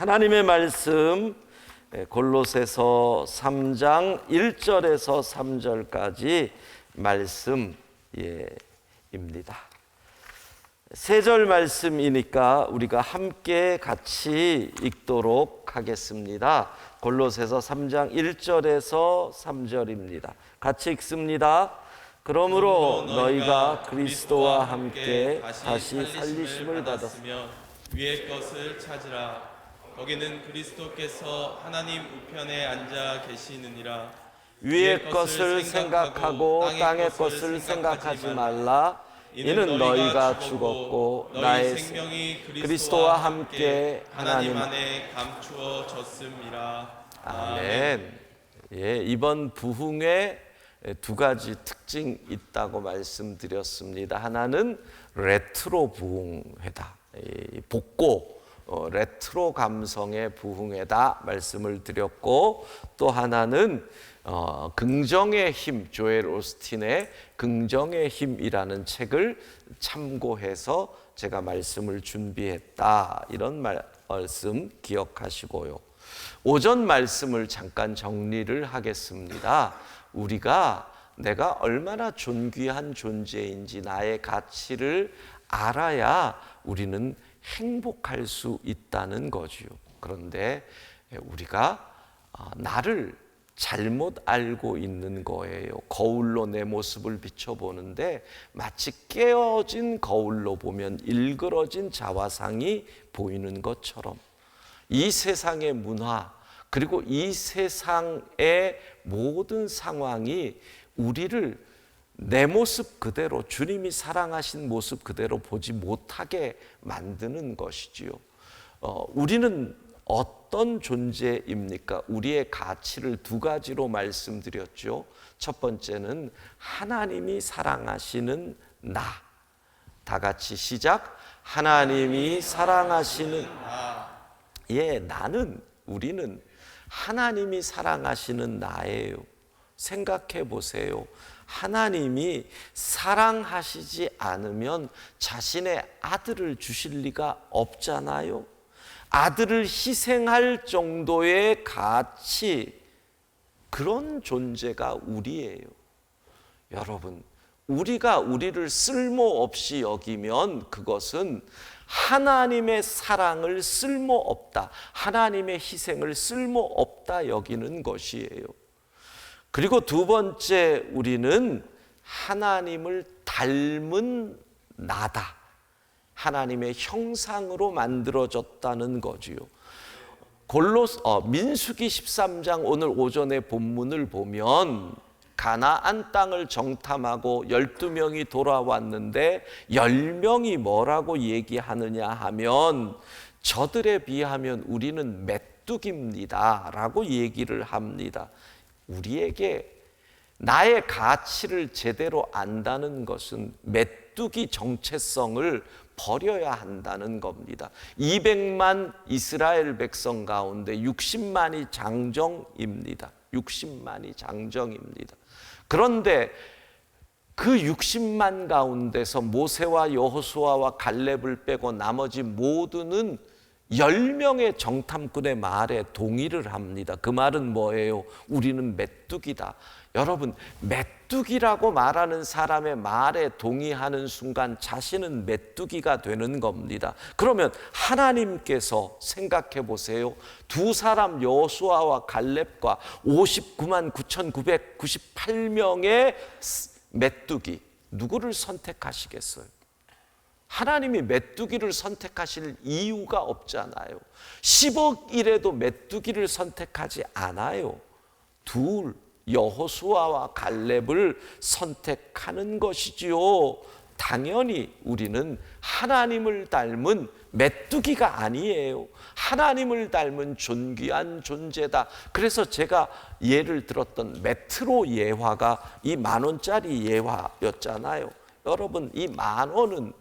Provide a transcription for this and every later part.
하나님의 말씀 골로새서 3장 1절에서 3절까지 말씀입니다. 세 절 말씀이니까 우리가 함께 같이 읽도록 하겠습니다. 골로새서 3장 1절에서 3절입니다. 같이 읽습니다. 그러므로 너희가 그리스도와 함께 다시 살리심을 받았으며 위의 것을 찾으라. 거기는 그리스도께서 하나님 우편에 앉아 계시느니라. 위의 것을 생각하고 땅의 것을 생각하지 말라. 이는 너희가 죽었고 나의 생명이 그리스도와 함께 하나님 안에 감추어졌음이라. 아멘. 이번 부흥에 두 가지 특징이 있다고 말씀드렸습니다. 하나는 레트로 부흥회다. 복고 레트로 감성의 부흥회다 말씀을 드렸고, 또 하나는 긍정의 힘, 조엘 오스틴의 긍정의 힘이라는 책을 참고해서 제가 말씀을 준비했다, 이런 말씀 기억하시고요. 오전 말씀을 잠깐 정리를 하겠습니다. 우리가 내가 얼마나 존귀한 존재인지 나의 가치를 알아야 우리는 행복할 수 있다는 거지요. 그런데 우리가 나를 잘못 알고 있는 거예요. 거울로 내 모습을 비춰보는데 마치 깨어진 거울로 보면 일그러진 자화상이 보이는 것처럼 이 세상의 문화, 그리고 이 세상의 모든 상황이 우리를 내 모습 그대로, 주님이 사랑하신 모습 그대로 보지 못하게 만드는 것이지요. 우리는 어떤 존재입니까? 우리의 가치를 두 가지로 말씀드렸죠. 첫 번째는 하나님이 사랑하시는 나. 다 같이 시작. 하나님이 사랑하시는 나. 나는, 우리는 하나님이 사랑하시는 나예요. 생각해 보세요. 하나님이 사랑하시지 않으면 자신의 아들을 주실 리가 없잖아요. 아들을 희생할 정도의 가치, 그런 존재가 우리예요. 여러분, 우리가 우리를 쓸모없이 여기면 그것은 하나님의 사랑을 쓸모없다, 하나님의 희생을 쓸모없다 여기는 것이에요. 그리고 두 번째, 우리는 하나님을 닮은 나다. 하나님의 형상으로 만들어졌다는 거지요. 민수기 13장 오늘 오전에 본문을 보면 가나안 땅을 정탐하고 12명이 돌아왔는데 10명이 뭐라고 얘기하느냐 하면 저들에 비하면 우리는 메뚜기입니다 라고 얘기를 합니다. 우리에게 나의 가치를 제대로 안다는 것은 메뚜기 정체성을 버려야 한다는 겁니다. 200만 이스라엘 백성 가운데 60만이 장정입니다. 60만이 장정입니다. 그런데 그 60만 가운데서 모세와 여호수아와 갈렙을 빼고 나머지 모두는 10명의 정탐꾼의 말에 동의를 합니다. 그 말은 뭐예요? 우리는 메뚜기다. 여러분, 메뚜기라고 말하는 사람의 말에 동의하는 순간 자신은 메뚜기가 되는 겁니다. 그러면 하나님께서 생각해 보세요. 두 사람 여호수아와 갈렙과 59만 9,998명의 메뚜기, 누구를 선택하시겠어요? 하나님이 메뚜기를 선택하실 이유가 없잖아요. 10억 이래도 메뚜기를 선택하지 않아요. 둘, 여호수아와 갈렙을 선택하는 것이지요. 당연히 우리는 하나님을 닮은 메뚜기가 아니에요. 하나님을 닮은 존귀한 존재다. 그래서 제가 예를 들었던 메트로 예화가 이 10,000원짜리 예화였잖아요. 여러분, 이 10,000원은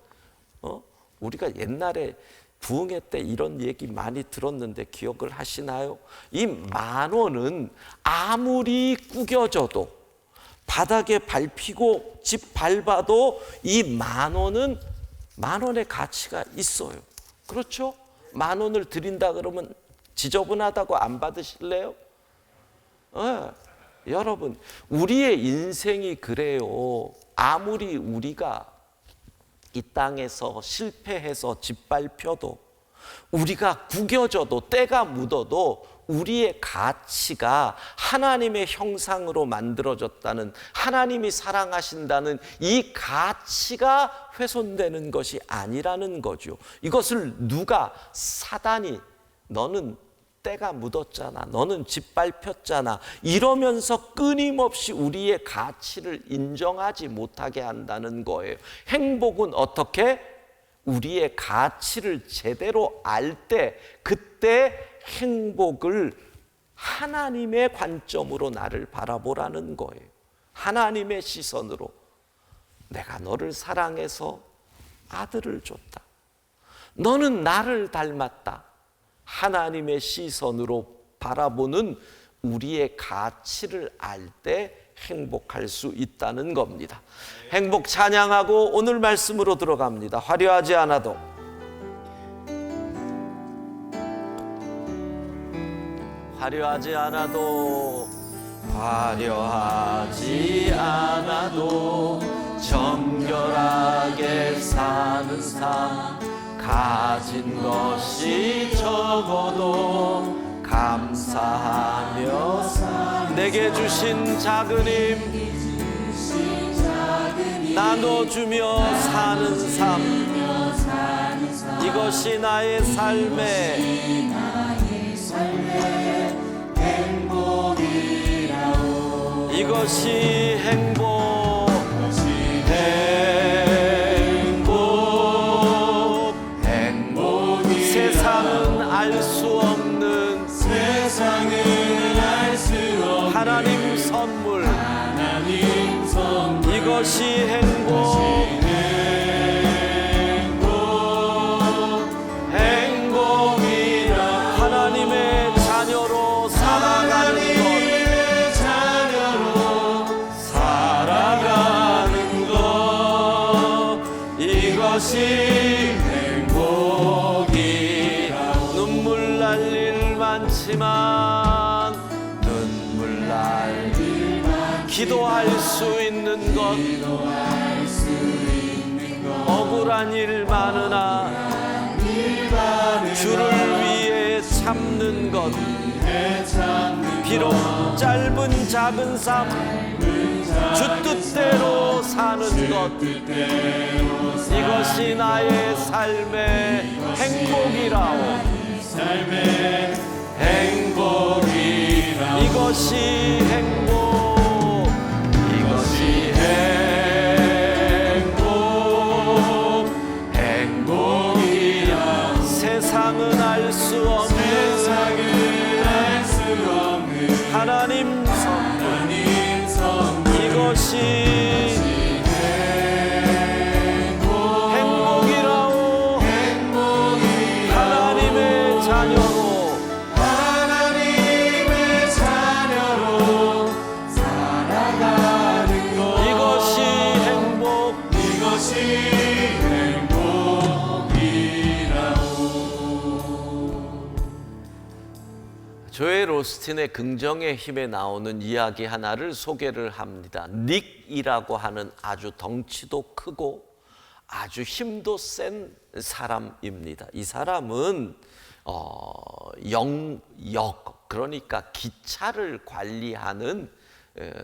우리가 옛날에 부흥회 때 이런 얘기 많이 들었는데 기억을 하시나요? 이 10,000원은 아무리 구겨져도, 바닥에 밟히고 집 밟아도 이 10,000원은 10,000원의 가치가 있어요. 그렇죠? 10,000원을 드린다 그러면 지저분하다고 안 받으실래요? 여러분, 우리의 인생이 그래요. 아무리 우리가 이 땅에서 실패해서 짓밟혀도, 우리가 구겨져도, 때가 묻어도 우리의 가치가 하나님의 형상으로 만들어졌다는, 하나님이 사랑하신다는 이 가치가 훼손되는 것이 아니라는 거죠. 이것을 누가, 사단이, 너는 때가 묻었잖아, 너는 짓밟혔잖아, 이러면서 끊임없이 우리의 가치를 인정하지 못하게 한다는 거예요. 행복은 어떻게? 우리의 가치를 제대로 알 때, 그때 행복을 하나님의 관점으로 나를 바라보라는 거예요. 하나님의 시선으로. 내가 너를 사랑해서 아들을 줬다. 너는 나를 닮았다. 하나님의 시선으로 바라보는 우리의 가치를 알 때 행복할 수 있다는 겁니다. 행복 찬양하고 오늘 말씀으로 들어갑니다. 화려하지 않아도, 화려하지 않아도, 화려하지 않아도 정결하게 사는 삶, 가진 것이 적어도 감사하며 내게 주신 작은 힘 나눠주며 사는 삶, 이것이 나의 삶의 행복이라오. 이것이 행복, 행복. 세상은 알 수 없는, 하나님 선물, 이것이 행복이라. 하나님의 자녀로 살아가는 것, 이것이 행복이라. 눈물 날 일 많지만, 눈물 날 기도할 수 있는 것, 억울한 일 많으나 주를 위해 참는 것, 비록 짧은 작은 삶, 주 뜻대로 사는 것, 이것이 나의 삶의 행복이라오. 이것이 행복, 이것이 행복이라. 세상은 알 수 없는 하나님 선물, 이것이 행복이라오. 하나님의 자녀로 살아가는 것, 이것이 행복, 이것이 조엘 오스틴의 긍정의 힘에 나오는 이야기 하나를 소개를 합니다. 닉이라고 하는 아주 덩치도 크고 아주 힘도 센 사람입니다. 이 사람은 영역, 그러니까 기차를 관리하는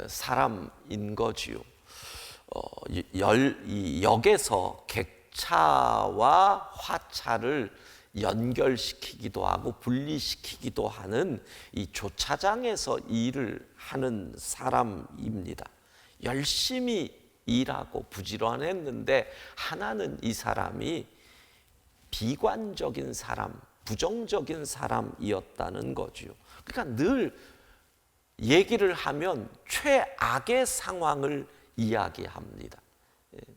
사람인 거지요. 이 역에서 객차와 화차를 연결시키기도 하고 분리시키기도 하는 이 조차장에서 일을 하는 사람입니다. 열심히 일하고 부지런했는데 하나는 이 사람이 비관적인 사람, 부정적인 사람이었다는 거죠. 그러니까 늘 얘기를 하면 최악의 상황을 이야기합니다.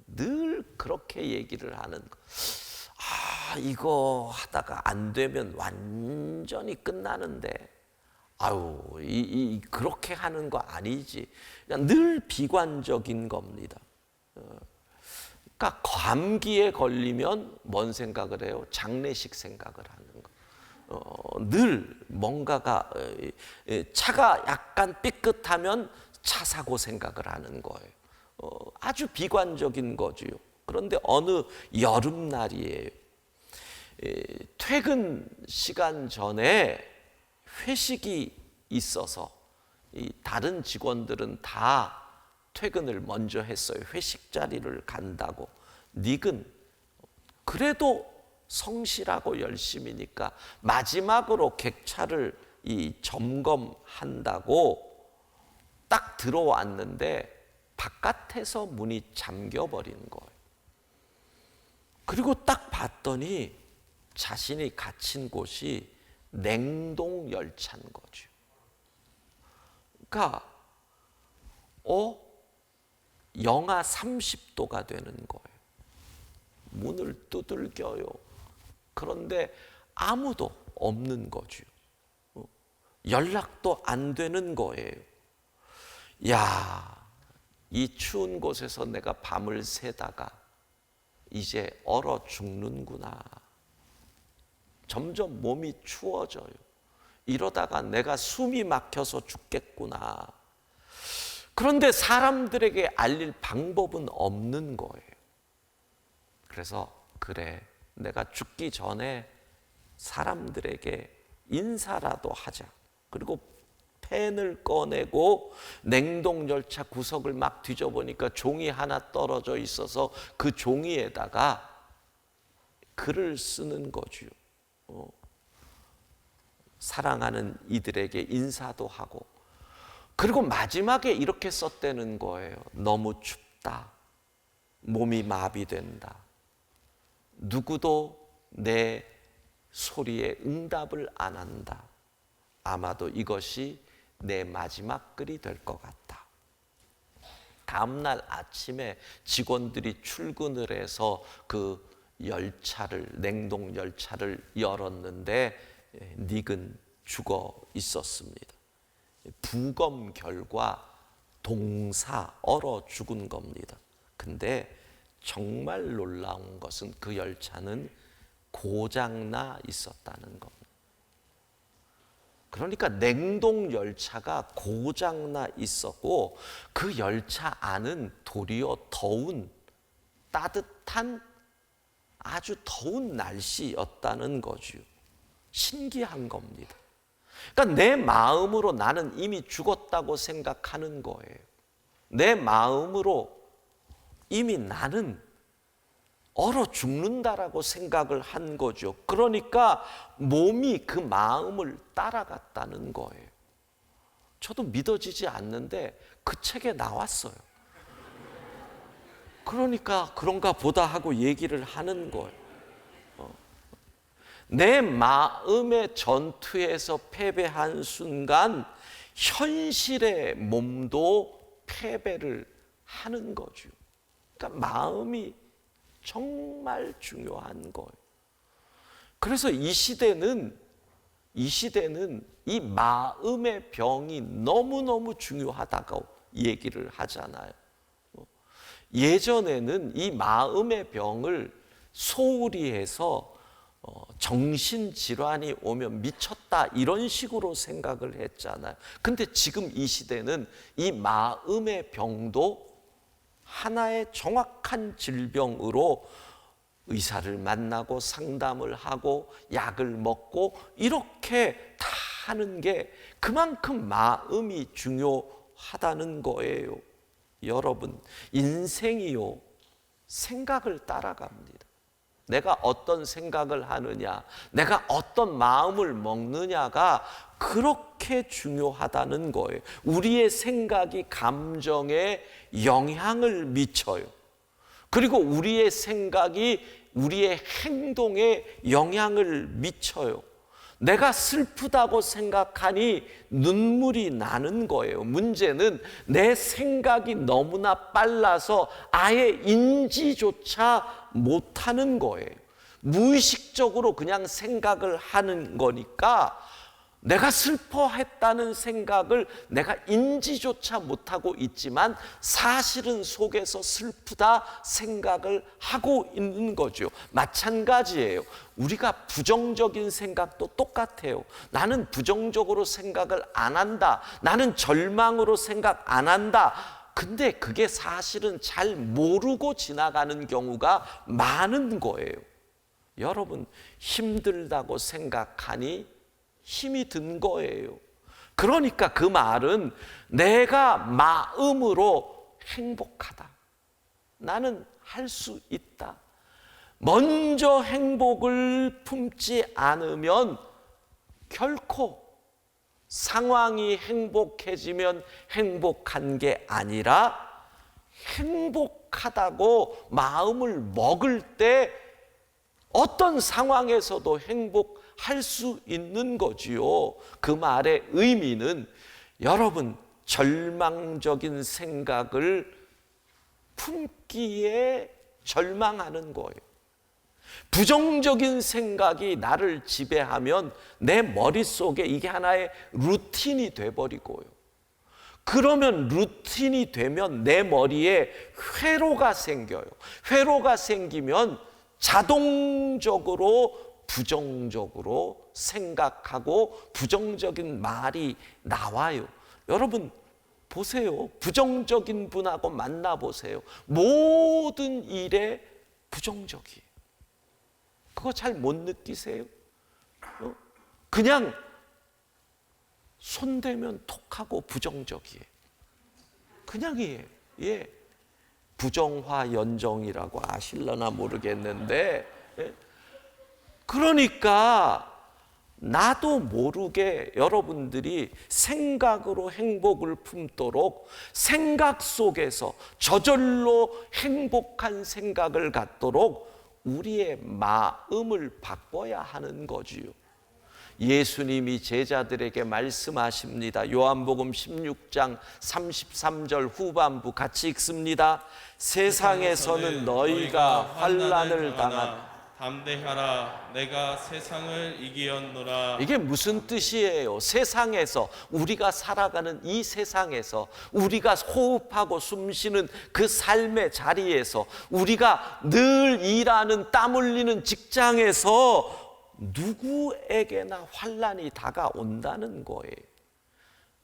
늘 그렇게 얘기를 하는 거. 이거 하다가 안 되면 완전히 끝나는데, 그렇게 하는 거 아니지. 그냥 늘 비관적인 겁니다. 그러니까 감기에 걸리면 뭔 생각을 해요? 장례식 생각을 하는 거. 늘 뭔가가 차가 약간 삐끗하면 차 사고 생각을 하는 거예요. 아주 비관적인 거지요. 그런데 어느 여름날이에요. 퇴근 시간 전에 회식이 있어서 다른 직원들은 다 퇴근을 먼저 했어요. 회식 자리를 간다고. 닉은 그래도 성실하고 열심히니까 마지막으로 객차를 점검한다고 딱 들어왔는데 바깥에서 문이 잠겨버린 거예요. 그리고 딱 봤더니 자신이 갇힌 곳이 냉동 열차인 거죠. 그러니까 영하 30도가 되는 거예요. 문을 두들겨요. 그런데 아무도 없는 거죠. 연락도 안 되는 거예요. 야, 이 추운 곳에서 내가 밤을 새다가 이제 얼어 죽는구나. 점점 몸이 추워져요. 이러다가 내가 숨이 막혀서 죽겠구나. 그런데 사람들에게 알릴 방법은 없는 거예요. 그래서 그래, 내가 죽기 전에 사람들에게 인사라도 하자. 그리고 펜을 꺼내고 냉동열차 구석을 막 뒤져보니까 종이 하나 떨어져 있어서 그 종이에다가 글을 쓰는 거죠. 사랑하는 이들에게 인사도 하고. 그리고 마지막에 이렇게 썼다는 거예요. 너무 춥다. 몸이 마비된다. 누구도 내 소리에 응답을 안 한다. 아마도 이것이 내 마지막 글이 될 것 같다. 다음날 아침에 직원들이 출근을 해서 그 열차를, 냉동 열차를 열었는데 닉은 죽어 있었습니다. 부검 결과 동사, 얼어 죽은 겁니다. 근데 정말 놀라운 것은 그 열차는 고장나 있었다는 겁니다. 그러니까 냉동 열차가 고장나 있었고 그 열차 안은 도리어 더운 따뜻한 아주 더운 날씨였다는 거죠. 신기한 겁니다. 그러니까 내 마음으로 나는 이미 죽었다고 생각하는 거예요. 내 마음으로 이미 나는 얼어 죽는다라고 생각을 한 거죠. 그러니까 몸이 그 마음을 따라갔다는 거예요. 저도 믿어지지 않는데 그 책에 나왔어요. 그러니까 그런가 보다 하고 얘기를 하는 거예요. 내 마음의 전투에서 패배한 순간 현실의 몸도 패배를 하는 거죠. 그러니까 마음이 정말 중요한 거예요. 그래서 이 시대는 이 마음의 병이 너무너무 중요하다고 얘기를 하잖아요. 예전에는 이 마음의 병을 소홀히 해서 정신질환이 오면 미쳤다 이런 식으로 생각을 했잖아요. 근데 지금 이 시대는 이 마음의 병도 하나의 정확한 질병으로 의사를 만나고 상담을 하고 약을 먹고 이렇게 다 하는 게 그만큼 마음이 중요하다는 거예요. 여러분, 인생이요, 생각을 따라갑니다. 내가 어떤 생각을 하느냐, 내가 어떤 마음을 먹느냐가 그렇게 중요하다는 거예요. 우리의 생각이 감정에 영향을 미쳐요. 그리고 우리의 생각이 우리의 행동에 영향을 미쳐요. 내가 슬프다고 생각하니 눈물이 나는 거예요. 문제는 내 생각이 너무나 빨라서 아예 인지조차 못하는 거예요. 무의식적으로 그냥 생각을 하는 거니까 내가 슬퍼했다는 생각을 내가 인지조차 못하고 있지만 사실은 속에서 슬프다 생각을 하고 있는 거죠. 마찬가지예요. 우리가 부정적인 생각도 똑같아요. 나는 부정적으로 생각을 안 한다. 나는 절망으로 생각 안 한다. 근데 그게 사실은 잘 모르고 지나가는 경우가 많은 거예요. 여러분, 힘들다고 생각하니 힘이 든 거예요. 그러니까 그 말은 내가 마음으로 행복하다. 나는 할 수 있다. 먼저 행복을 품지 않으면 결코 상황이 행복해지면 행복한 게 아니라 행복하다고 마음을 먹을 때 어떤 상황에서도 행복할 수 있는 거지요. 그 말의 의미는 여러분, 절망적인 생각을 품기에 절망하는 거예요. 부정적인 생각이 나를 지배하면 내 머릿속에 이게 하나의 루틴이 돼버리고요. 그러면 루틴이 되면 내 머리에 회로가 생겨요. 회로가 생기면 자동적으로 부정적으로 생각하고 부정적인 말이 나와요. 여러분 보세요. 부정적인 분하고 만나보세요. 모든 일에 부정적이에요. 그거 잘 못 느끼세요? 그냥 손대면 톡하고 부정적이에요. 그냥이에요. 예. 부정화 연정이라고 아실려나 모르겠는데, 그러니까 나도 모르게 여러분들이 생각으로 행복을 품도록 생각 속에서 저절로 행복한 생각을 갖도록 우리의 마음을 바꿔야 하는 거지요. 예수님이 제자들에게 말씀하십니다. 요한복음 16장 33절 후반부 같이 읽습니다. 세상에서는 너희가 환난을 당하나 담대하라. 내가 세상을 이기었노라. 이게 무슨 뜻이에요? 세상에서, 우리가 살아가는 이 세상에서, 우리가 호흡하고 숨쉬는 그 삶의 자리에서, 우리가 늘 일하는 땀 흘리는 직장에서 누구에게나 환난이 다가온다는 거예요.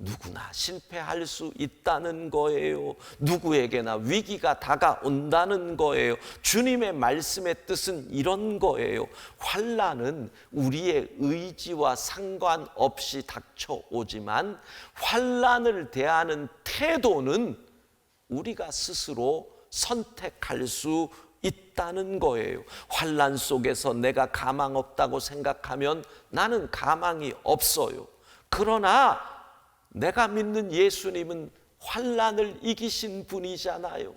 누구나 실패할 수 있다는 거예요. 누구에게나 위기가 다가온다는 거예요. 주님의 말씀의 뜻은 이런 거예요. 환난은 우리의 의지와 상관없이 닥쳐오지만 환난을 대하는 태도는 우리가 스스로 선택할 수 있다는 거예요. 환난 속에서 내가 가망 없다고 생각하면 나는 가망이 없어요. 그러나 내가 믿는 예수님은 환난을 이기신 분이잖아요.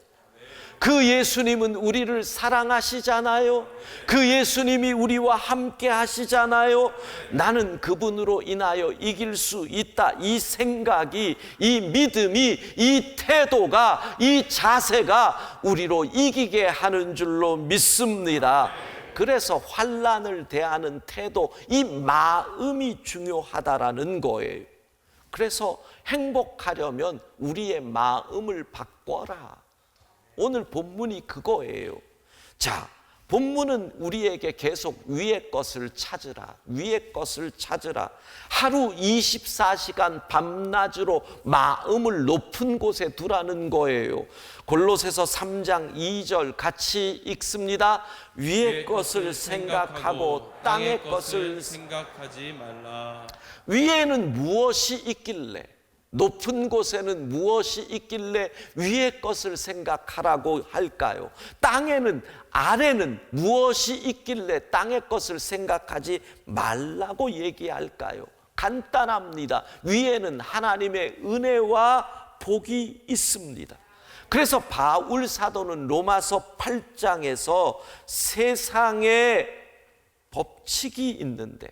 그 예수님은 우리를 사랑하시잖아요. 그 예수님이 우리와 함께 하시잖아요. 나는 그분으로 인하여 이길 수 있다. 이 생각이, 이 믿음이, 이 태도가, 이 자세가 우리로 이기게 하는 줄로 믿습니다. 그래서 환난을 대하는 태도, 이 마음이 중요하다라는 거예요. 그래서 행복하려면 우리의 마음을 바꿔라. 오늘 본문이 그거예요. 자, 본문은 우리에게 계속 위의 것을 찾으라, 위의 것을 찾으라. 하루 24시간 밤낮으로 마음을 높은 곳에 두라는 거예요. 골로새서 3장 2절 같이 읽습니다. 위의 것을 생각하고 땅의 것을 생각하지 말라. 위에는 무엇이 있길래, 높은 곳에는 무엇이 있길래 위의 것을 생각하라고 할까요? 땅에는, 아래는 무엇이 있길래 땅의 것을 생각하지 말라고 얘기할까요? 간단합니다. 위에는 하나님의 은혜와 복이 있습니다. 그래서 바울 사도는 로마서 8장에서 세상에 법칙이 있는데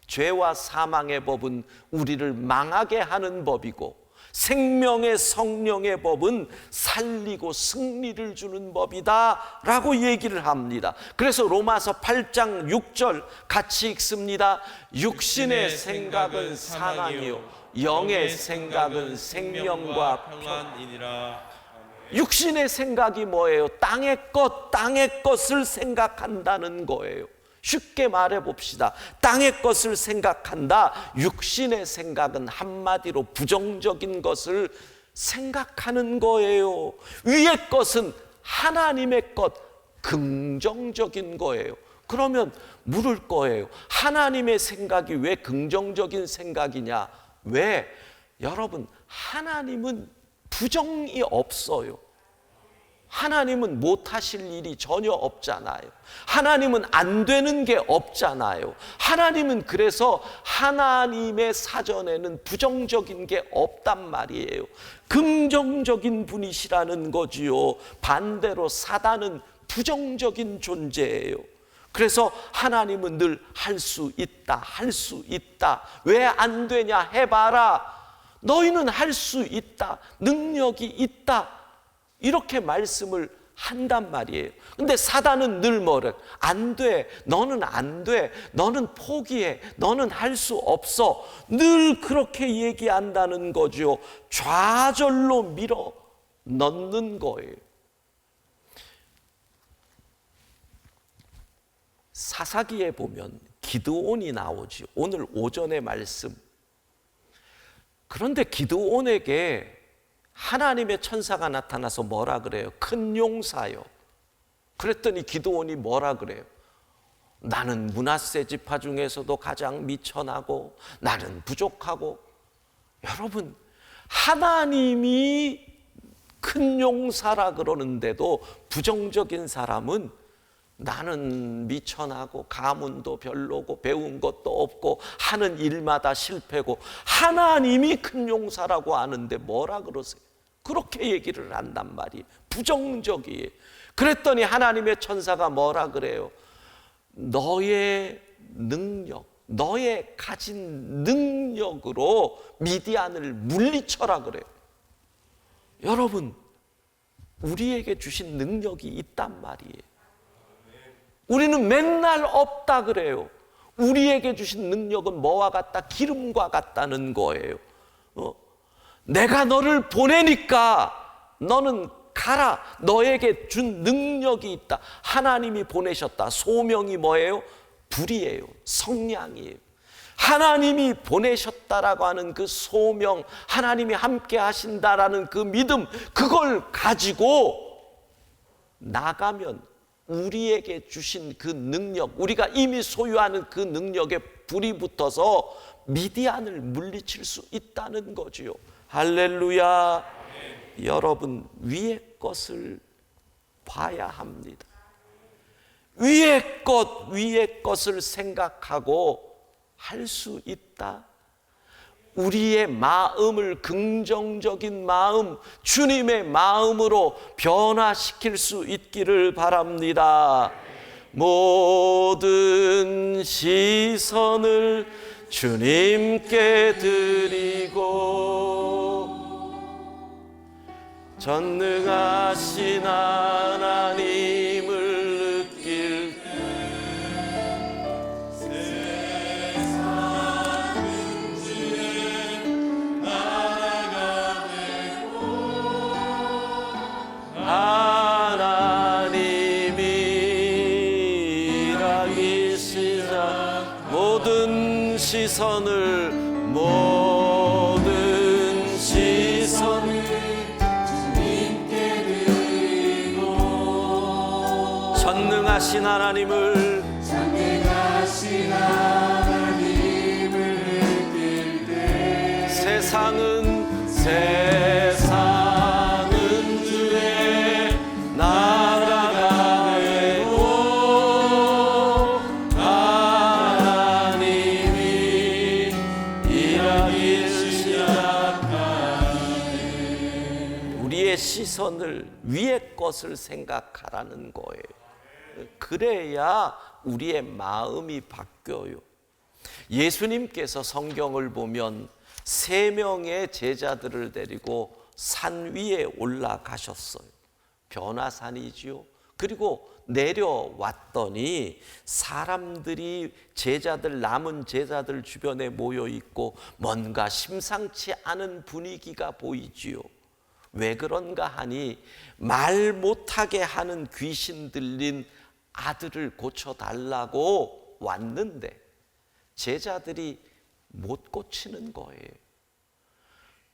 죄와 사망의 법은 우리를 망하게 하는 법이고 생명의 성령의 법은 살리고 승리를 주는 법이다 라고 얘기를 합니다. 그래서 로마서 8장 6절 같이 읽습니다. 육신의 생각은 사망이요 영의 생각은 생명과 평안이니라. 육신의 생각이 뭐예요? 땅의 것을 생각한다는 거예요. 쉽게 말해 봅시다. 땅의 것을 생각한다. 육신의 생각은 한마디로 부정적인 것을 생각하는 거예요. 위의 것은 하나님의 것, 긍정적인 거예요. 그러면 물을 거예요. 하나님의 생각이 왜 긍정적인 생각이냐? 왜? 여러분, 하나님은 부정이 없어요. 하나님은 못하실 일이 전혀 없잖아요. 하나님은 안 되는 게 없잖아요. 하나님은 그래서 하나님의 사전에는 부정적인 게 없단 말이에요. 긍정적인 분이시라는 거지요. 반대로 사단은 부정적인 존재예요. 그래서 하나님은 늘 할 수 있다, 할 수 있다. 왜 안 되냐? 해봐라. 너희는 할 수 있다. 능력이 있다. 이렇게 말씀을 한단 말이에요. 근데 사단은 늘 뭐래? 안 돼. 너는 안 돼. 너는 포기해. 너는 할 수 없어. 늘 그렇게 얘기한다는 거죠. 좌절로 밀어 넣는 거예요. 사사기에 보면 기드온이 나오죠. 오늘 오전의 말씀. 그런데 기드온에게 하나님의 천사가 나타나서 뭐라 그래요? 큰 용사요. 그랬더니 기드온이 뭐라 그래요? 나는 므낫세 지파 중에서도 가장 미천하고 나는 부족하고. 여러분, 하나님이 큰 용사라 그러는데도 부정적인 사람은 나는 미천하고 가문도 별로고 배운 것도 없고 하는 일마다 실패고, 하나님이 큰 용사라고 아는데 뭐라 그러세요? 그렇게 얘기를 한단 말이에요. 부정적이에요. 그랬더니 하나님의 천사가 뭐라 그래요? 너의 능력, 너의 가진 능력으로 미디안을 물리쳐라 그래요. 여러분, 우리에게 주신 능력이 있단 말이에요. 우리는 맨날 없다 그래요. 우리에게 주신 능력은 뭐와 같다? 기름과 같다는 거예요. 내가 너를 보내니까 너는 가라. 너에게 준 능력이 있다. 하나님이 보내셨다. 소명이 뭐예요? 불이에요. 성량이에요. 하나님이 보내셨다라고 하는 그 소명, 하나님이 함께 하신다라는 그 믿음, 그걸 가지고 나가면 우리에게 주신 그 능력, 우리가 이미 소유하는 그 능력에 불이 붙어서 미디안을 물리칠 수 있다는 거지요. 할렐루야. 여러분, 위의 것을 봐야 합니다. 위의 것을 생각하고 할 수 있다. 우리의 마음을 긍정적인 마음, 주님의 마음으로 변화시킬 수 있기를 바랍니다. 모든 시선을 주님께 드리고 전능하신 하나님을 느낄 때 세상은 주의 나라가 되고 하나님이 일하기 시작 모든 시선을 전능하신 하나님을 느낄 때 세상은 주의 나라가 되고 하나님이 일하기 시작하네. 우리의 시선을 위의 것을 생각하라는 거예요. 그래야 우리의 마음이 바뀌어요. 예수님께서 성경을 보면 3명의 제자들을 데리고 산 위에 올라가셨어요. 변화산이지요. 그리고 내려왔더니 사람들이 남은 제자들 주변에 모여 있고 뭔가 심상치 않은 분위기가 보이지요. 왜 그런가 하니 말 못하게 하는 귀신 들린 아들을 고쳐달라고 왔는데 제자들이 못 고치는 거예요.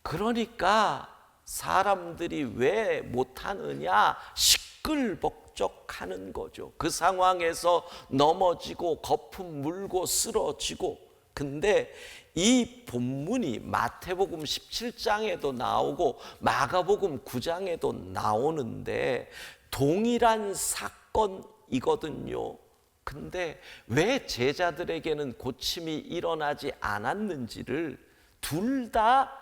그러니까 사람들이 왜 못하느냐 시끌벅적하는 거죠. 그 상황에서 넘어지고 거품 물고 쓰러지고. 근데 이 본문이 마태복음 17장에도 나오고 마가복음 9장에도 나오는데 동일한 사건이거든요. 근데 왜 제자들에게는 고침이 일어나지 않았는지를 둘 다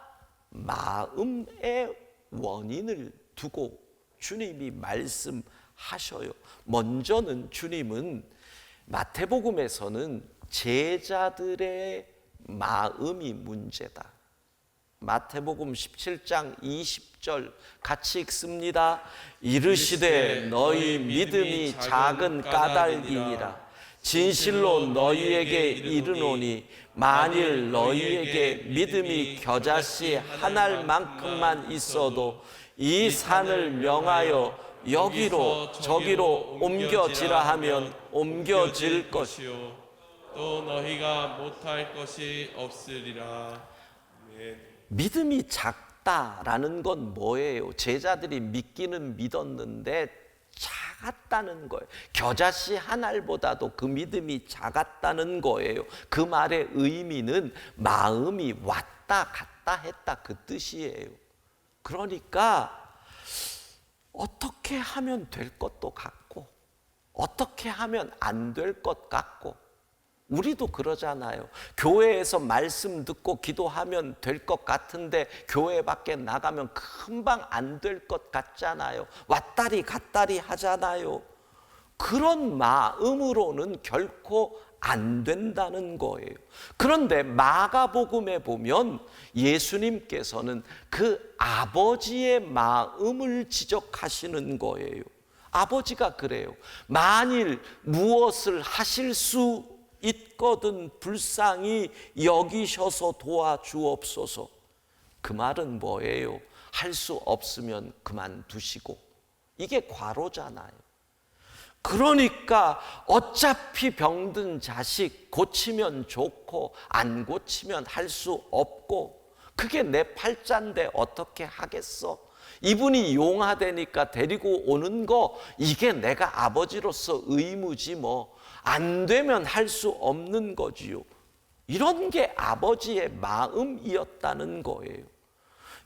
마음의 원인을 두고 주님이 말씀하셔요. 먼저는 주님은 마태복음에서는 제자들의 마음이 문제다. 마태복음 17장 20절 같이 읽습니다. 이르시되 너희 믿음이 작은 까닭이니라. 진실로 너희에게 이르노니 만일 너희에게 믿음이 겨자씨 한 알만큼만 있어도 이 산을 명하여 여기로 저기로 옮겨지라 하면 옮겨질 것이요 또 너희가 못할 것이 없으리라. 믿음이 작다라는 건 뭐예요? 제자들이 믿기는 믿었는데 작았다는 거예요. 겨자씨 한 알보다도 그 믿음이 작았다는 거예요. 그 말의 의미는 마음이 왔다 갔다 했다 그 뜻이에요. 그러니까 어떻게 하면 될 것도 같고 어떻게 하면 안 될 것 같고 우리도 그러잖아요. 교회에서 말씀 듣고 기도하면 될 것 같은데 교회 밖에 나가면 금방 안 될 것 같잖아요. 왔다리 갔다리 하잖아요. 그런 마음으로는 결코 안 된다는 거예요. 그런데 마가복음에 보면 예수님께서는 그 아버지의 마음을 지적하시는 거예요. 아버지가 그래요. 만일 무엇을 하실 수 있거든 불쌍히 여기셔서 도와주옵소서. 그 말은 뭐예요? 할 수 없으면 그만두시고. 이게 과로잖아요. 그러니까 어차피 병든 자식 고치면 좋고 안 고치면 할 수 없고 그게 내 팔자인데 어떻게 하겠어? 이분이 용하되니까 데리고 오는 거 이게 내가 아버지로서 의무지 뭐. 안 되면 할 수 없는 거지요. 이런 게 아버지의 마음이었다는 거예요.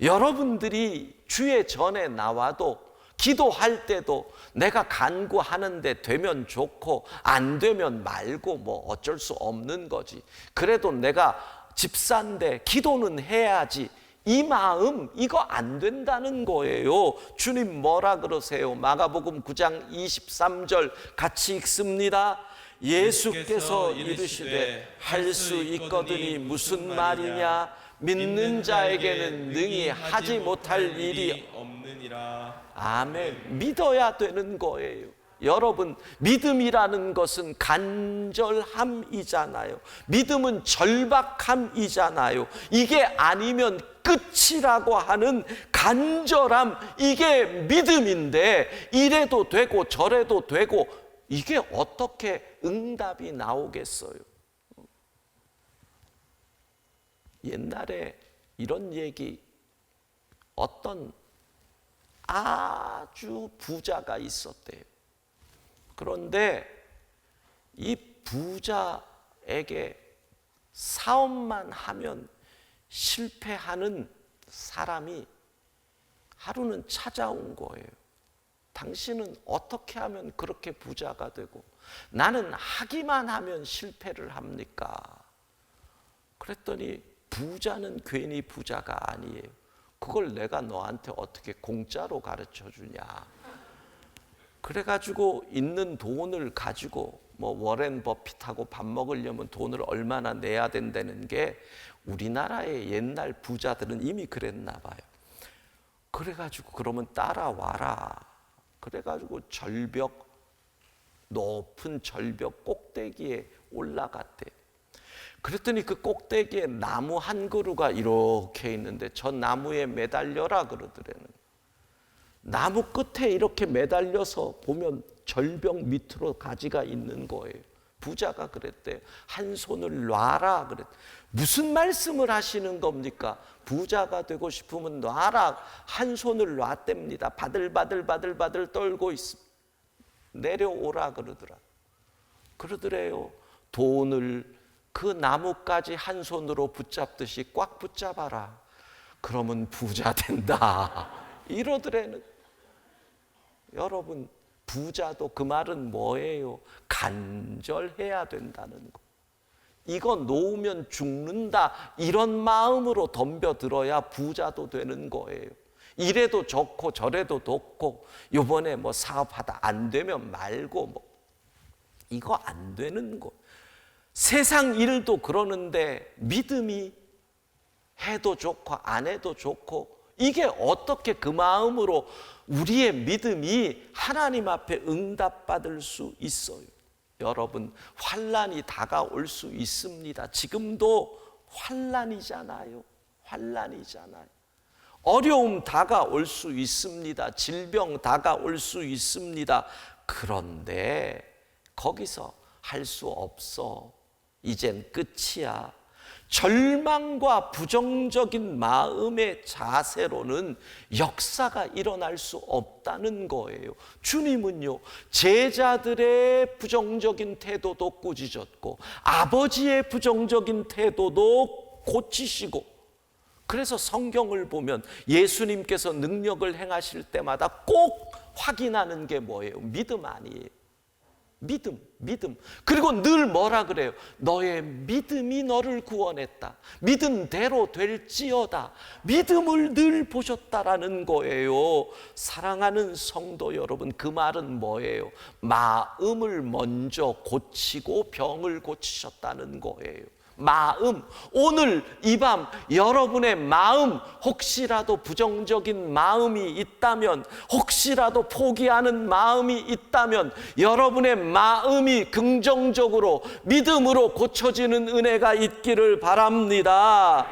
여러분들이 주의 전에 나와도 기도할 때도 내가 간구하는데 되면 좋고 안 되면 말고 뭐 어쩔 수 없는 거지. 그래도 내가 집사인데 기도는 해야지. 이 마음 이거 안 된다는 거예요. 주님 뭐라 그러세요? 마가복음 9장 23절 같이 읽습니다. 예수께서 이르시되 할 수 있거든이 무슨 말이냐? 믿는 자에게는 능히 하지 못할 일이 없느니라. 아멘. 믿어야 되는 거예요. 여러분, 믿음이라는 것은 간절함이잖아요. 믿음은 절박함이잖아요. 이게 아니면 끝이라고 하는 간절함, 이게 믿음인데 이래도 되고 저래도 되고 이게 어떻게 응답이 나오겠어요? 옛날에 이런 얘기, 어떤 아주 부자가 있었대요. 그런데 이 부자에게 사업만 하면 실패하는 사람이 하루는 찾아온 거예요. 당신은 어떻게 하면 그렇게 부자가 되고 나는 하기만 하면 실패를 합니까? 그랬더니 부자는 괜히 부자가 아니에요. 그걸 내가 너한테 어떻게 공짜로 가르쳐 주냐? 그래가지고 있는 돈을 가지고 뭐 워렌 버핏하고 밥 먹으려면 돈을 얼마나 내야 된다는 게 우리나라의 옛날 부자들은 이미 그랬나 봐요. 그래가지고 그러면 따라와라. 그래가지고 높은 절벽 꼭대기에 올라갔대. 그랬더니 그 꼭대기에 나무 한 그루가 이렇게 있는데 저 나무에 매달려라 그러더래는. 나무 끝에 이렇게 매달려서 보면 절벽 밑으로 가지가 있는 거예요. 부자가 그랬대요. 한 손을 놔라 그랬. 무슨 말씀을 하시는 겁니까? 부자가 되고 싶으면 놔라. 한 손을 놨답니다. 바들바들 떨고 있습니다. 내려오라 그러더래요. 돈을 그 나무까지 한 손으로 붙잡듯이 꽉 붙잡아라. 그러면 부자 된다. 이러더래는. 여러분, 부자도 그 말은 뭐예요? 간절해야 된다는 거. 이거 놓으면 죽는다 이런 마음으로 덤벼들어야 부자도 되는 거예요. 이래도 좋고 저래도 좋고 요번에 뭐 사업하다 안 되면 말고 뭐 이거 안 되는 거. 세상 일도 그러는데 믿음이 해도 좋고 안 해도 좋고 이게 어떻게 그 마음으로 우리의 믿음이 하나님 앞에 응답받을 수 있어요? 여러분, 환난이 다가올 수 있습니다. 지금도 환난이잖아요. 어려움 다가올 수 있습니다. 질병 다가올 수 있습니다. 그런데 거기서 할 수 없어. 이젠 끝이야. 절망과 부정적인 마음의 자세로는 역사가 일어날 수 없다는 거예요. 주님은요, 제자들의 부정적인 태도도 꾸짖었고 아버지의 부정적인 태도도 고치시고, 그래서 성경을 보면 예수님께서 능력을 행하실 때마다 꼭 확인하는 게 뭐예요? 믿음 아니에요. 믿음. 그리고 늘 뭐라 그래요? 너의 믿음이 너를 구원했다. 믿은 대로 될지어다. 믿음을 늘 보셨다라는 거예요. 사랑하는 성도 여러분, 그 말은 뭐예요? 마음을 먼저 고치고 병을 고치셨다는 거예요. 마음, 오늘 이 밤 여러분의 마음, 혹시라도 부정적인 마음이 있다면, 혹시라도 포기하는 마음이 있다면 여러분의 마음이 긍정적으로 믿음으로 고쳐지는 은혜가 있기를 바랍니다.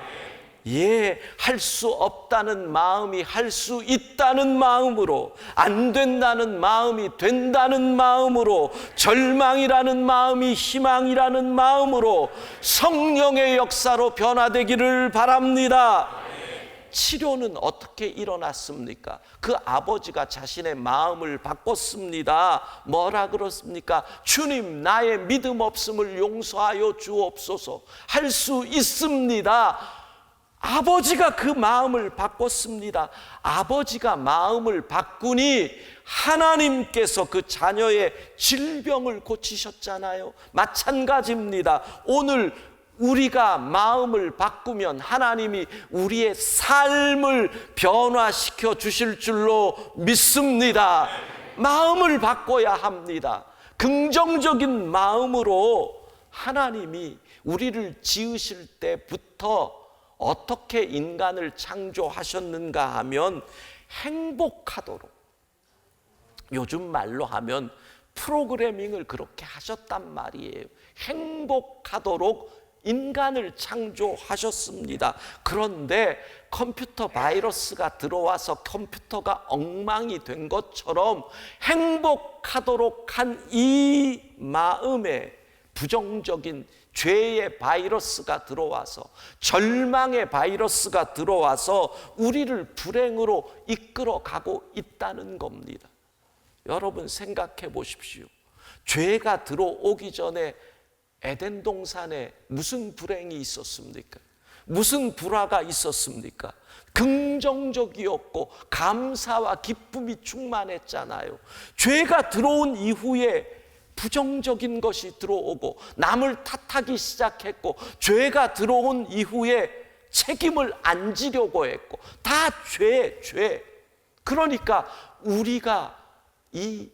할 수 없다는 마음이 할 수 있다는 마음으로, 안 된다는 마음이 된다는 마음으로, 절망이라는 마음이 희망이라는 마음으로 성령의 역사로 변화되기를 바랍니다. 치료는 어떻게 일어났습니까? 그 아버지가 자신의 마음을 바꿨습니다. 뭐라 그렇습니까? 주님, 나의 믿음 없음을 용서하여 주옵소서. 할 수 있습니다. 아버지가 그 마음을 바꿨습니다. 아버지가 마음을 바꾸니 하나님께서 그 자녀의 질병을 고치셨잖아요. 마찬가지입니다. 오늘 우리가 마음을 바꾸면 하나님이 우리의 삶을 변화시켜 주실 줄로 믿습니다. 마음을 바꿔야 합니다. 긍정적인 마음으로 하나님이 우리를 지으실 때부터 어떻게 인간을 창조하셨는가 하면 행복하도록, 요즘 말로 하면 프로그래밍을 그렇게 하셨단 말이에요. 행복하도록 인간을 창조하셨습니다. 그런데 컴퓨터 바이러스가 들어와서 컴퓨터가 엉망이 된 것처럼 행복하도록 한 이 마음에 부정적인 죄의 바이러스가 들어와서, 절망의 바이러스가 들어와서 우리를 불행으로 이끌어가고 있다는 겁니다. 여러분 생각해 보십시오. 죄가 들어오기 전에 에덴 동산에 무슨 불행이 있었습니까? 무슨 불화가 있었습니까? 긍정적이었고 감사와 기쁨이 충만했잖아요. 죄가 들어온 이후에 부정적인 것이 들어오고 남을 탓하기 시작했고, 죄가 들어온 이후에 책임을 안 지려고 했고, 다 죄. 그러니까 우리가 이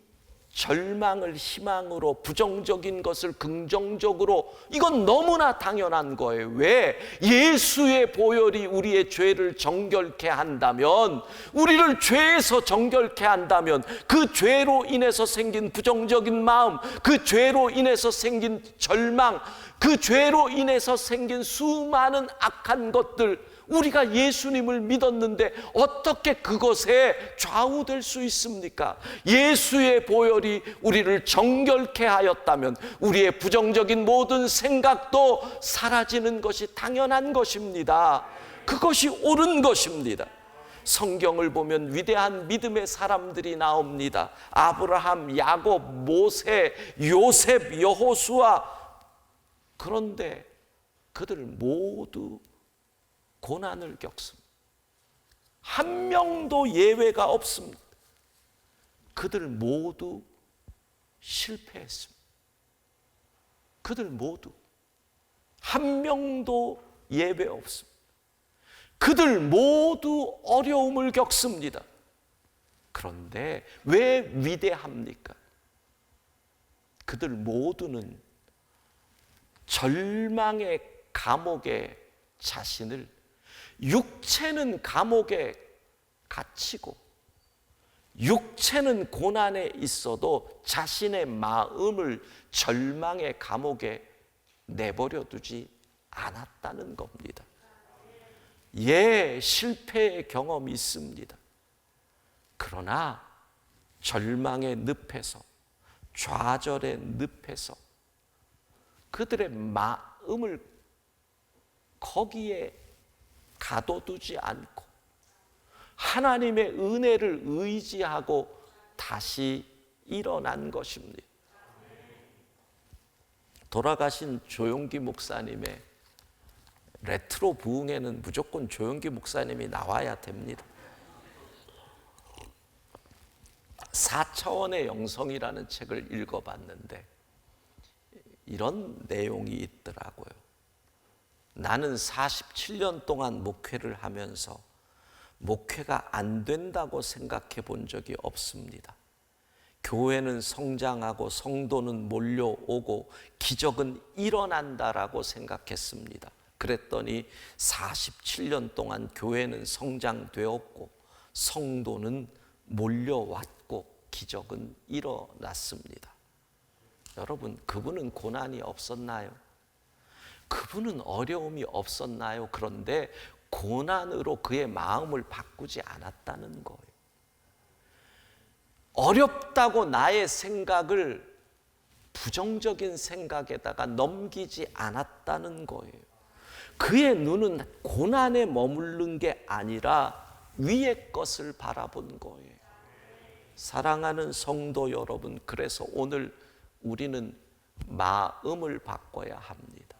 절망을 희망으로, 부정적인 것을 긍정적으로, 이건 너무나 당연한 거예요. 왜? 예수의 보혈이 우리의 죄를 정결케 한다면, 우리를 죄에서 정결케 한다면, 그 죄로 인해서 생긴 부정적인 마음, 그 죄로 인해서 생긴 절망, 그 죄로 인해서 생긴 수많은 악한 것들, 우리가 예수님을 믿었는데 어떻게 그것에 좌우될 수 있습니까? 예수의 보혈이 우리를 정결케 하였다면 우리의 부정적인 모든 생각도 사라지는 것이 당연한 것입니다. 그것이 옳은 것입니다. 성경을 보면 위대한 믿음의 사람들이 나옵니다. 아브라함, 야곱, 모세, 요셉, 여호수아. 그런데 그들 모두 고난을 겪습니다. 한 명도 예외가 없습니다. 그들 모두 실패했습니다. 그들 모두 한 명도 예외 없습니다. 그들 모두 어려움을 겪습니다. 그런데 왜 위대합니까? 그들 모두는 절망의 감옥에 자신을, 육체는 감옥에 갇히고 육체는 고난에 있어도 자신의 마음을 절망의 감옥에 내버려 두지 않았다는 겁니다. 예, 실패의 경험이 있습니다. 그러나 절망의 늪에서, 좌절의 늪에서 그들의 마음을 거기에 가둬두지 않고 하나님의 은혜를 의지하고 다시 일어난 것입니다. 돌아가신 조용기 목사님의 레트로 부흥회는 무조건 조용기 목사님이 나와야 됩니다. 4차원의 영성이라는 책을 읽어봤는데 이런 내용이 있더라고요. 나는 47년 동안 목회를 하면서 목회가 안 된다고 생각해 본 적이 없습니다. 교회는 성장하고 성도는 몰려오고 기적은 일어난다라고 생각했습니다. 그랬더니 47년 동안 교회는 성장되었고 성도는 몰려왔고 기적은 일어났습니다. 여러분, 그분은 고난이 없었나요? 그분은 어려움이 없었나요? 그런데 고난으로 그의 마음을 바꾸지 않았다는 거예요. 어렵다고 나의 생각을 부정적인 생각에다가 넘기지 않았다는 거예요. 그의 눈은 고난에 머무른 게 아니라 위의 것을 바라본 거예요. 사랑하는 성도 여러분, 그래서 오늘 우리는 마음을 바꿔야 합니다.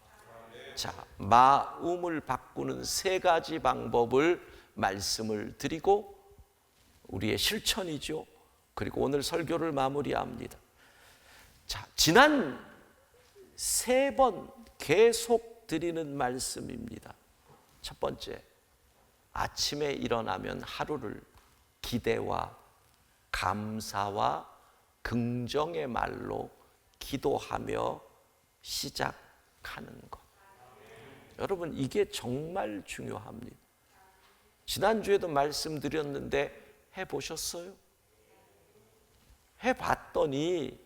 자, 마음을 바꾸는 세 가지 방법을 말씀을 드리고 우리의 실천이죠. 그리고 오늘 설교를 마무리합니다. 자, 지난 3번 계속 드리는 말씀입니다. 첫 번째, 아침에 일어나면 하루를 기대와 감사와 긍정의 말로 기도하며 시작하는 것. 여러분, 이게 정말 중요합니다. 지난주에도 말씀드렸는데 해보셨어요? 해봤더니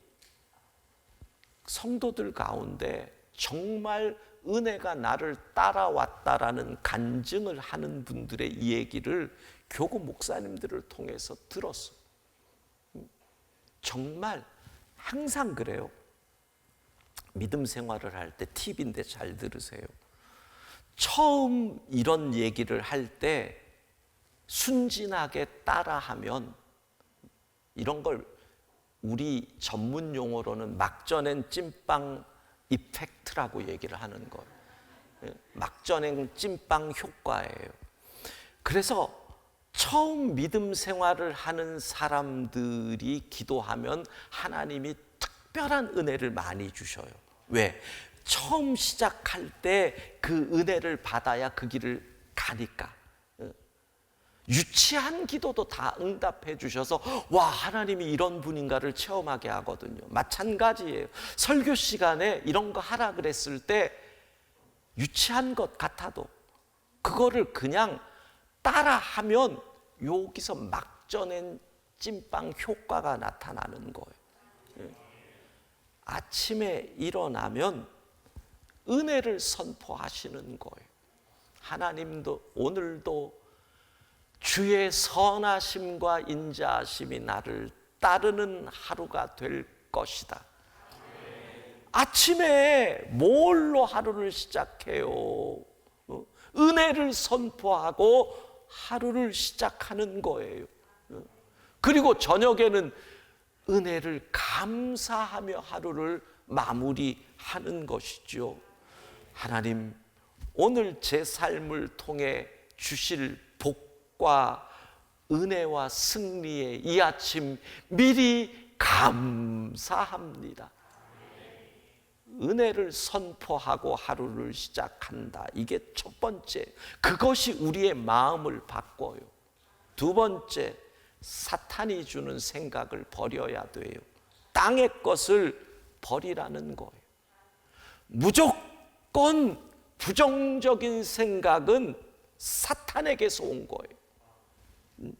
성도들 가운데 정말 은혜가 나를 따라왔다라는 간증을 하는 분들의 이 얘기를 교구 목사님들을 통해서 들었어요. 정말 항상 그래요. 믿음 생활을 할 때 팁인데 잘 들으세요. 처음 이런 얘기를 할 때 순진하게 따라하면 이런 걸 우리 전문 용어로는 막전엔 찐빵 이펙트라고 얘기를 하는 거예요. 막전엔 찐빵 효과예요. 그래서 처음 믿음 생활을 하는 사람들이 기도하면 하나님이 특별한 은혜를 많이 주셔요. 왜? 처음 시작할 때 그 은혜를 받아야 그 길을 가니까. 유치한 기도도 다 응답해 주셔서 와, 하나님이 이런 분인가를 체험하게 하거든요. 마찬가지예요. 설교 시간에 이런 거 하라 그랬을 때 유치한 것 같아도 그거를 그냥 따라하면 여기서 막 전엔 찐빵 효과가 나타나는 거예요. 아침에 일어나면 은혜를 선포하시는 거예요. 하나님도 오늘도 주의 선하심과 인자하심이 나를 따르는 하루가 될 것이다. 아침에 뭘로 하루를 시작해요? 은혜를 선포하고 하루를 시작하는 거예요. 그리고 저녁에는 은혜를 감사하며 하루를 마무리하는 것이죠. 하나님, 오늘 제 삶을 통해 주실 복과 은혜와 승리의 이 아침 미리 감사합니다. 은혜를 선포하고 하루를 시작한다. 이게 첫 번째. 그것이 우리의 마음을 바꿔요. 두 번째, 사탄이 주는 생각을 버려야 돼요. 땅의 것을 버리라는 거예요. 무조건 부정적인 생각은 사탄에게서 온 거예요.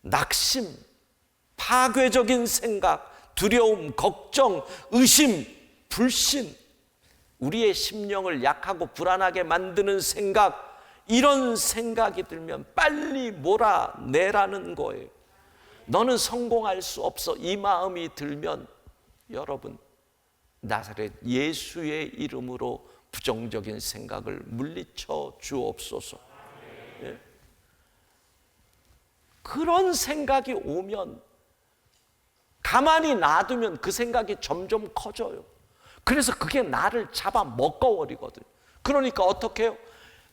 낙심, 파괴적인 생각, 두려움, 걱정, 의심, 불신, 우리의 심령을 약하고 불안하게 만드는 생각, 이런 생각이 들면 빨리 몰아내라는 거예요. 너는 성공할 수 없어, 이 마음이 들면 여러분, 나사렛 예수의 이름으로 부정적인 생각을 물리쳐 주옵소서. 예. 그런 생각이 오면 가만히 놔두면 그 생각이 점점 커져요. 그래서 그게 나를 잡아 먹어버리거든요. 그러니까 어떻게 해요?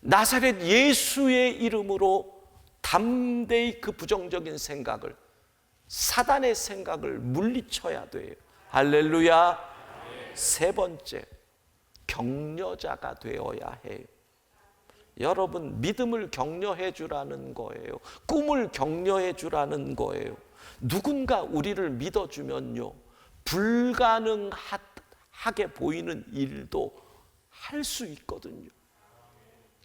나사렛 예수의 이름으로 담대히 그 부정적인 생각을, 사단의 생각을 물리쳐야 돼요. 할렐루야. 세 번째, 격려자가 되어야 해요. 여러분, 믿음을 격려해 주라는 거예요. 꿈을 격려해 주라는 거예요. 누군가 우리를 믿어주면요, 불가능하게 보이는 일도 할 수 있거든요.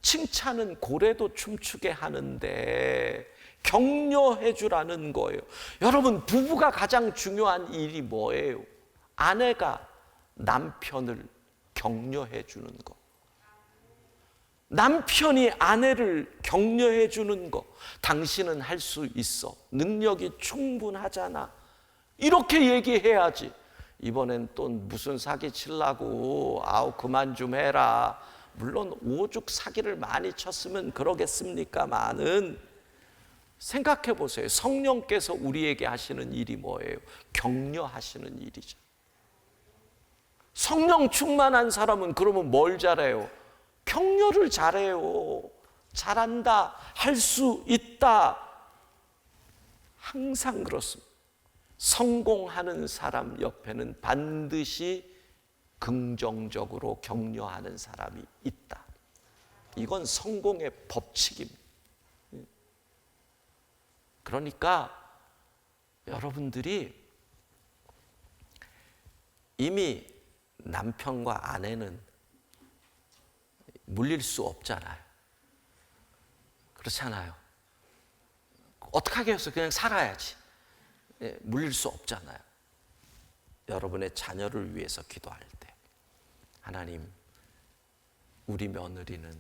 칭찬은 고래도 춤추게 하는데 격려해 주라는 거예요. 여러분, 부부가 가장 중요한 일이 뭐예요? 아내가 남편을 격려해 주는 거, 남편이 아내를 격려해 주는 거. 당신은 할 수 있어, 능력이 충분하잖아, 이렇게 얘기해야지. 이번엔 또 무슨 사기 치려고, 아우 그만 좀 해라. 물론 오죽 사기를 많이 쳤으면 그러겠습니까마는, 생각해 보세요. 성령께서 우리에게 하시는 일이 뭐예요? 격려하시는 일이죠. 성령 충만한 사람은 그러면 뭘 잘해요? 격려를 잘해요. 잘한다, 할 수 있다. 항상 그렇습니다. 성공하는 사람 옆에는 반드시 긍정적으로 격려하는 사람이 있다. 이건 성공의 법칙입니다. 그러니까 여러분들이 이미 남편과 아내는 물릴 수 없잖아요. 그렇잖아요. 어떻게 하겠어요? 그냥 살아야지. 물릴 수 없잖아요. 여러분의 자녀를 위해서 기도할 때, 하나님, 우리 며느리는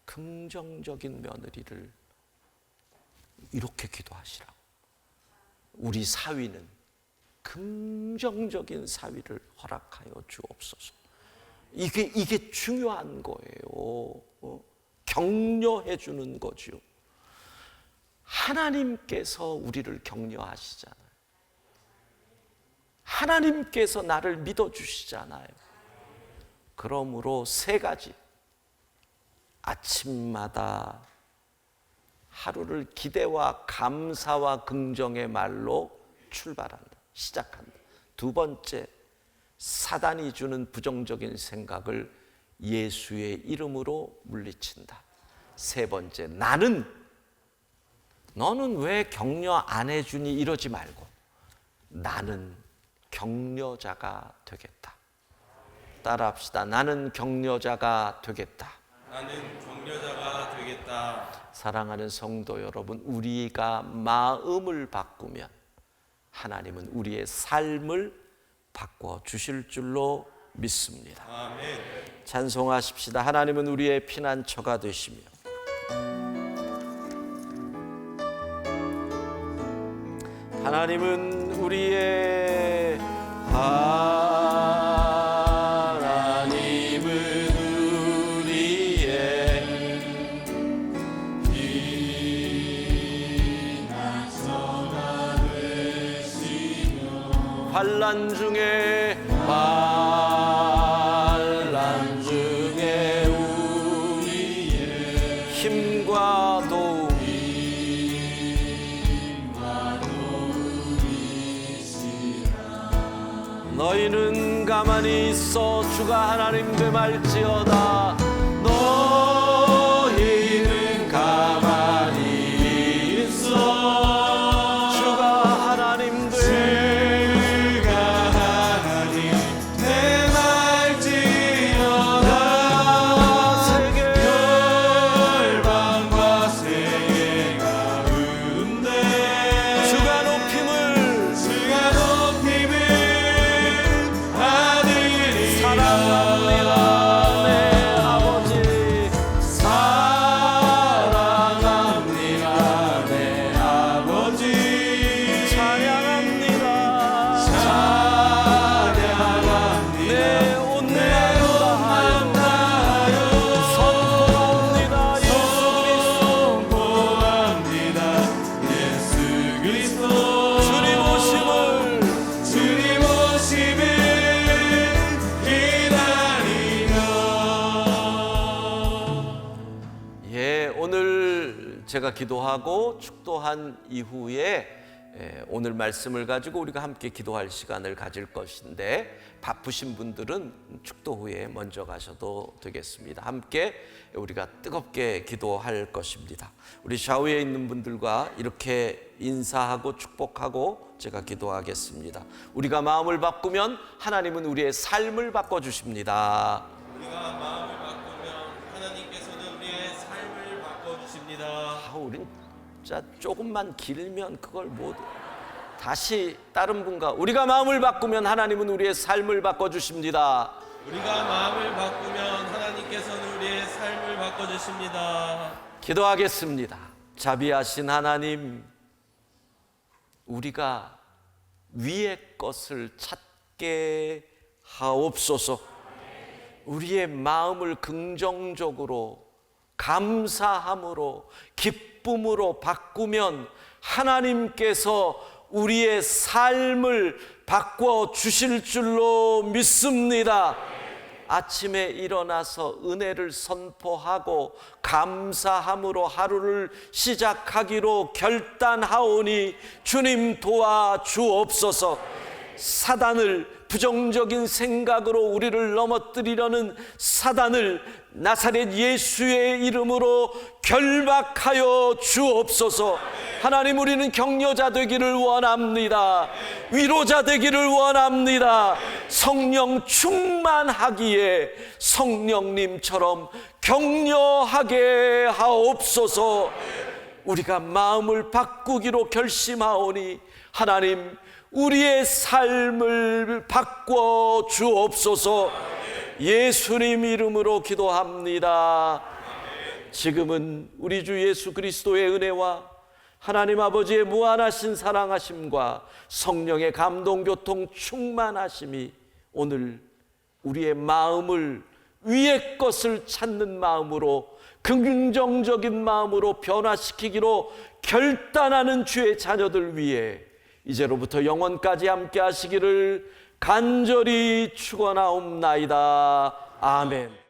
긍정적인 며느리를 이렇게 기도하시라고. 우리 사위는 긍정적인 사위를 허락하여 주옵소서. 이게 중요한 거예요. 격려해 주는 거죠. 하나님께서 우리를 격려하시잖아요. 하나님께서 나를 믿어주시잖아요. 그러므로 세 가지, 아침마다 하루를 기대와 감사와 긍정의 말로 출발한다, 시작한다. 두 번째, 사단이 주는 부정적인 생각을 예수의 이름으로 물리친다. 세 번째, 나는 너는 왜 격려 안 해주니 이러지 말고 나는 격려자가 되겠다. 따라합시다. 나는 격려자가 되겠다. 나는 격려자가 되겠다. 사랑하는 성도 여러분, 우리가 마음을 바꾸면 하나님은 우리의 삶을 바꿔 주실 줄로 믿습니다. 아멘. 찬송하십시다. 하나님은 우리의 피난처가 되시며 하나님은 우리의 환난 중에 우리의 힘과 도움이시라. 너희는 가만히 있어 주가 하나님 됨할지어다. 너희는 가만히 있어 주가 하나님 됨. 제가 기도하고 축도한 이후에 오늘 말씀을 가지고 우리가 함께 기도할 시간을 가질 것인데 바쁘신 분들은 축도 후에 먼저 가셔도 되겠습니다. 함께 우리가 뜨겁게 기도할 것입니다. 우리 샤워에 있는 분들과 이렇게 인사하고 축복하고 제가 기도하겠습니다. 우리가 마음을 바꾸면 하나님은 우리의 삶을 바꿔주십니다. 우리가 마음을 바꾸면 하나님께서는 우리의 삶을 바꿔주십니다. 우린 진짜 조금만 길면 그걸 못. 다시 다른 분과 우리가 마음을 바꾸면 하나님은 우리의 삶을 바꿔주십니다. 우리가 마음을 바꾸면 하나님께서는 우리의 삶을 바꿔주십니다. 기도하겠습니다. 자비하신 하나님, 우리가 위의 것을 찾게 하옵소서. 우리의 마음을 긍정적으로 감사함으로 기쁨으로 바꾸면 하나님께서 우리의 삶을 바꿔 주실 줄로 믿습니다. 아침에 일어나서 은혜를 선포하고 감사함으로 하루를 시작하기로 결단하오니 주님 도와 주옵소서. 사단을 부정적인 생각으로 우리를 넘어뜨리려는 사단을 나사렛 예수의 이름으로 결박하여 주옵소서. 하나님, 우리는 격려자 되기를 원합니다. 위로자 되기를 원합니다. 성령 충만하기에 성령님처럼 격려하게 하옵소서. 우리가 마음을 바꾸기로 결심하오니 하나님, 우리의 삶을 바꿔 주옵소서. 예수님 이름으로 기도합니다. 지금은 우리 주 예수 그리스도의 은혜와 하나님 아버지의 무한하신 사랑하심과 성령의 감동교통 충만하심이 오늘 우리의 마음을 위의 것을 찾는 마음으로 긍정적인 마음으로 변화시키기로 결단하는 주의 자녀들 위해 이제로부터 영원까지 함께 하시기를 간절히 축원하옵나이다. 아멘.